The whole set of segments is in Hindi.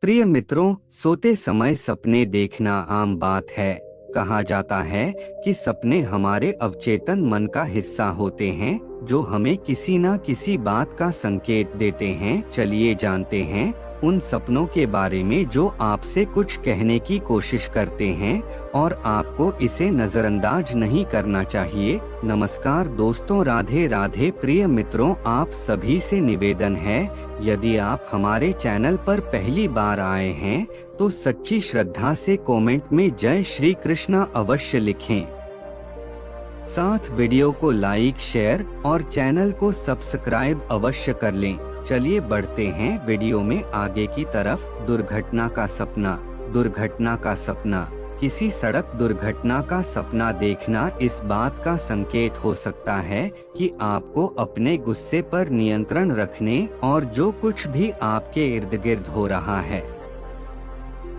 प्रिय मित्रों, सोते समय सपने देखना आम बात है। कहा जाता है कि सपने हमारे अवचेतन मन का हिस्सा होते हैं, जो हमें किसी न किसी बात का संकेत देते हैं। चलिए जानते हैं उन सपनों के बारे में जो आपसे कुछ कहने की कोशिश करते हैं और आपको इसे नजरअंदाज नहीं करना चाहिए। नमस्कार दोस्तों, राधे राधे। प्रिय मित्रों, आप सभी से निवेदन है, यदि आप हमारे चैनल पर पहली बार आए हैं तो सच्ची श्रद्धा से कमेंट में जय श्री कृष्णा अवश्य लिखें। साथ वीडियो को लाइक, शेयर और चैनल को सब्सक्राइब अवश्य कर लें। चलिए बढ़ते हैं वीडियो में आगे की तरफ। दुर्घटना का सपना। दुर्घटना का सपना। किसी सड़क दुर्घटना का सपना देखना इस बात का संकेत हो सकता है कि आपको अपने गुस्से पर नियंत्रण रखने और जो कुछ भी आपके इर्द गिर्द हो रहा है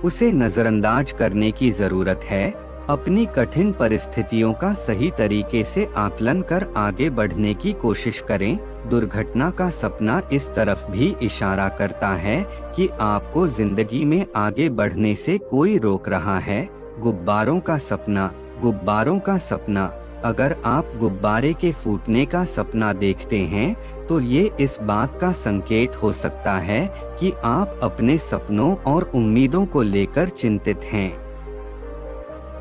उसे नजरअंदाज करने की जरूरत है। अपनी कठिन परिस्थितियों का सही तरीके से आकलन कर आगे बढ़ने की कोशिश करें। दुर्घटना का सपना इस तरफ भी इशारा करता है कि आपको जिंदगी में आगे बढ़ने से कोई रोक रहा है। गुब्बारों का सपना। गुब्बारों का सपना। अगर आप गुब्बारे के फूटने का सपना देखते हैं तो ये इस बात का संकेत हो सकता है कि आप अपने सपनों और उम्मीदों को लेकर चिंतित हैं।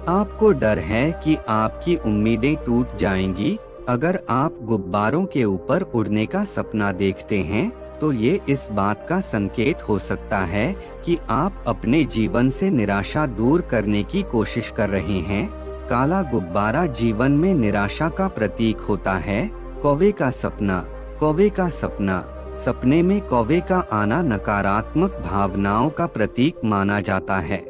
आपको डर है कि आपकी उम्मीदें टूट जाएंगी। अगर आप गुब्बारों के ऊपर उड़ने का सपना देखते हैं तो ये इस बात का संकेत हो सकता है कि आप अपने जीवन से निराशा दूर करने की कोशिश कर रहे हैं। काला गुब्बारा जीवन में निराशा का प्रतीक होता है। कौवे का सपना। कौवे का सपना। सपने में कौवे का आना नकारात्मक भावनाओं का प्रतीक माना जाता है।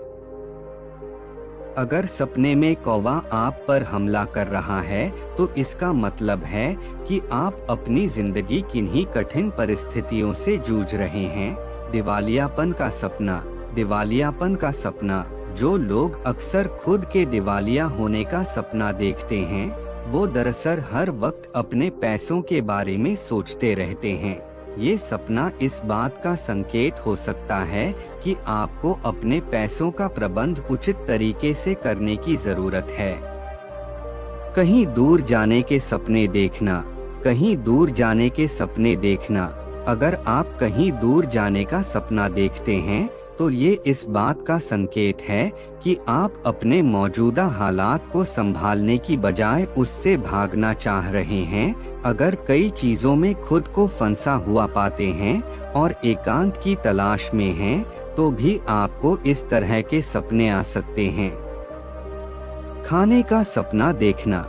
अगर सपने में कौवा आप पर हमला कर रहा है तो इसका मतलब है कि आप अपनी जिंदगी किन्हीं कठिन परिस्थितियों से जूझ रहे हैं। दिवालियापन का सपना। दिवालियापन का सपना। जो लोग अक्सर खुद के दिवालिया होने का सपना देखते हैं वो दरअसल हर वक्त अपने पैसों के बारे में सोचते रहते हैं। ये सपना इस बात का संकेत हो सकता है कि आपको अपने पैसों का प्रबंध उचित तरीके से करने की जरूरत है। कहीं दूर जाने के सपने देखना। कहीं दूर जाने के सपने देखना। अगर आप कहीं दूर जाने का सपना देखते हैं तो ये इस बात का संकेत है कि आप अपने मौजूदा हालात को संभालने की बजाय उससे भागना चाह रहे हैं। अगर कई चीजों में खुद को फंसा हुआ पाते हैं और एकांत की तलाश में हैं, तो भी आपको इस तरह के सपने आ सकते हैं। खाने का सपना देखना।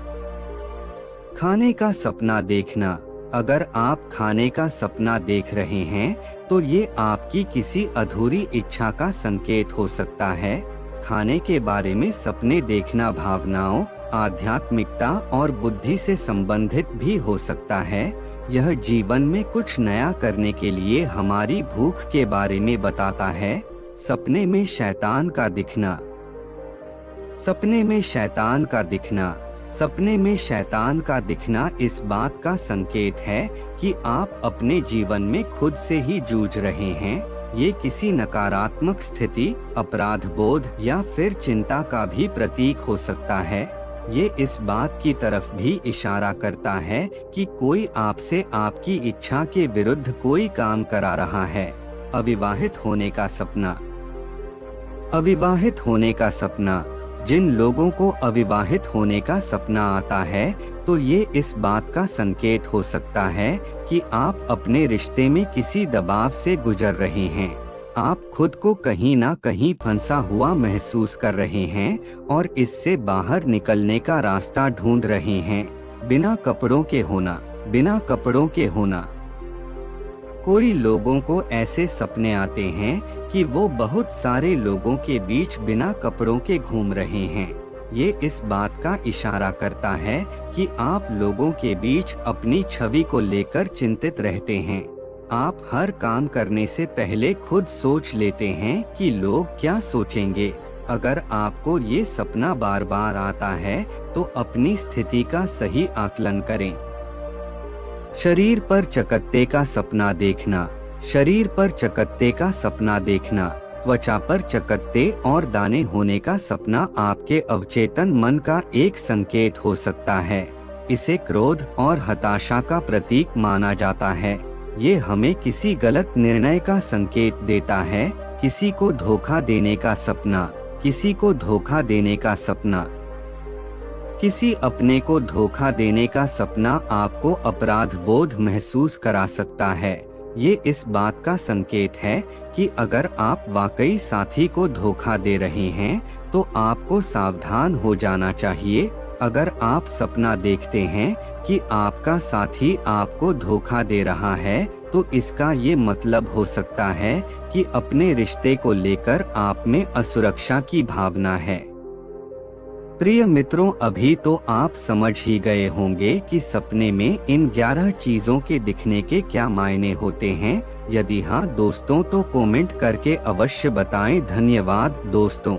खाने का सपना देखना। अगर आप खाने का सपना देख रहे हैं तो ये आपकी किसी अधूरी इच्छा का संकेत हो सकता है। खाने के बारे में सपने देखना भावनाओं, आध्यात्मिकता और बुद्धि से संबंधित भी हो सकता है। यह जीवन में कुछ नया करने के लिए हमारी भूख के बारे में बताता है। सपने में शैतान का दिखना। सपने में शैतान का दिखना। सपने में शैतान का दिखना इस बात का संकेत है कि आप अपने जीवन में खुद से ही जूझ रहे हैं। ये किसी नकारात्मक स्थिति, अपराध बोध या फिर चिंता का भी प्रतीक हो सकता है। ये इस बात की तरफ भी इशारा करता है कि कोई आपसे आपकी इच्छा के विरुद्ध कोई काम करा रहा है। अविवाहित होने का सपना। अविवाहित होने का सपना। जिन लोगों को अविवाहित होने का सपना आता है तो ये इस बात का संकेत हो सकता है कि आप अपने रिश्ते में किसी दबाव से गुजर रहे हैं। आप खुद को कहीं ना कहीं फंसा हुआ महसूस कर रहे हैं और इससे बाहर निकलने का रास्ता ढूंढ रहे हैं। बिना कपड़ों के होना। बिना कपड़ों के होना। कोई लोगों को ऐसे सपने आते हैं कि वो बहुत सारे लोगों के बीच बिना कपड़ों के घूम रहे हैं। ये इस बात का इशारा करता है कि आप लोगों के बीच अपनी छवि को लेकर चिंतित रहते हैं। आप हर काम करने से पहले खुद सोच लेते हैं कि लोग क्या सोचेंगे। अगर आपको ये सपना बार बार आता है तो अपनी स्थिति का सही आकलन करें। शरीर पर चकत्ते का सपना देखना। शरीर पर चकत्ते का सपना देखना। त्वचा पर चकत्ते और दाने होने का सपना आपके अवचेतन मन का एक संकेत हो सकता है। इसे क्रोध और हताशा का प्रतीक माना जाता है। ये हमें किसी गलत निर्णय का संकेत देता है। किसी को धोखा देने का सपना, किसी को धोखा देने का सपना, किसी अपने को धोखा देने का सपना आपको अपराध बोध महसूस करा सकता है। ये इस बात का संकेत है कि अगर आप वाकई साथी को धोखा दे रहे हैं तो आपको सावधान हो जाना चाहिए। अगर आप सपना देखते हैं कि आपका साथी आपको धोखा दे रहा है तो इसका ये मतलब हो सकता है कि अपने रिश्ते को लेकर आप में असुरक्षा की भावना है। प्रिय मित्रों, अभी तो आप समझ ही गए होंगे कि सपने में इन 11 चीजों के दिखने के क्या मायने होते हैं। यदि हाँ दोस्तों तो कमेंट करके अवश्य बताएं। धन्यवाद दोस्तों।